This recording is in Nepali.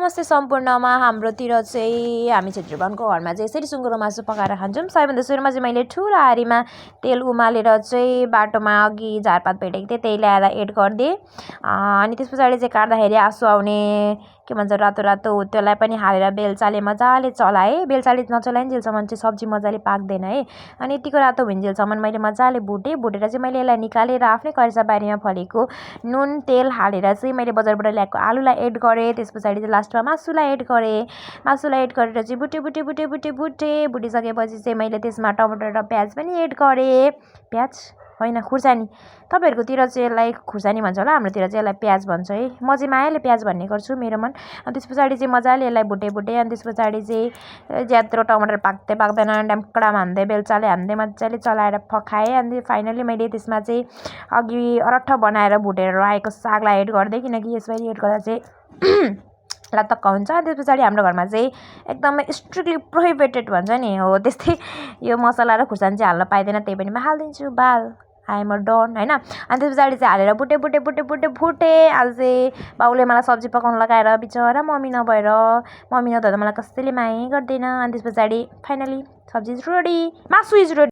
नमस्ते सम्पूर्णमा। हाम्रोतिर चाहिँ हामी क्षेत्री बाहुनको घरमा चाहिँ यसरी सुँगुरको मासु पकाएर खान्छौँ। सबैभन्दा सुरुमा चाहिँ मैले ठुलो हारीमा तेल उमालेर चाहिँ बाटोमा अघि झारपात भेटेको थिएँ त्यही ल्याएर एड गरिदिएँ। अनि त्यस पछाडि चाहिँ काट्दाखेरि आँसु आउने के भन्छ रातो रातो त्यसलाई पनि हालेर बेलचाले मजाले चलाएँ। बेलचाले नचलाइन्जेलसम्म चाहिँ सब्जी मजाले पाक्दैन है। अनि यतिको रातो भुइन्जेलसम्म मैले मजाले भुटेर चाहिँ मैले यसलाई निकालेर आफ्नै करेसा बारीमा फलेको नुन तेल हालेर चाहिँ मैले बजारबाट ल्याएको आलुलाई एड गरेँ। त्यस पछाडि चाहिँ लास्टमा मासुलाई एड गरेँ। मासुलाई एड गरेर चाहिँ भुटिसकेपछि चाहिँ मैले त्यसमा टमाटर र प्याज पनि एड गरेँ। प्याज होइन खुर्सानी, तपाईँहरूकोतिर चाहिँ यसलाई खुर्सानी भन्छ होला, हाम्रोतिर चाहिँ यसलाई प्याज भन्छ है। म चाहिँ मायाले प्याज भन्ने गर्छु मेरो मन। अनि त्यस पछाडि चाहिँ मजाले यसलाई भुटेँ। अनि त्यस पछाडि चाहिँ ज्यात्रो टमाटर पाक्दैन ड्याम्कडामा हान्दै बेलचाले हान्दै मजाले चलाएर पकाएँ। अनि फाइनली मैले त्यसमा चाहिँ अघि अरट्ठ बनाएर भुटेर राखेको सागलाई एड गर्दै, किनकि यसरी एड गर्दा चाहिँ लतक्क हुन्छ। त्यस पछाडि हाम्रो घरमा चाहिँ एकदमै स्ट्रिक्टली प्रोहिबिटेड भन्छ नि हो त्यस्तै यो मसला र खुर्सानी चाहिँ हाल्न पाइँदैन। त्यही पनि म हालिदिन्छु बाल आइएम डन होइन। अनि त्यस पछाडि चाहिँ हालेर भुटेँ। आज चाहिँ बाउले मलाई सब्जी पकाउनु लगाएर बिचरा मम्मी नभएर मलाई कसैले माया गर्दैन। अनि त्यस पछाडि फाइनली सब्जी इज रेडी, मासु इज रेडी।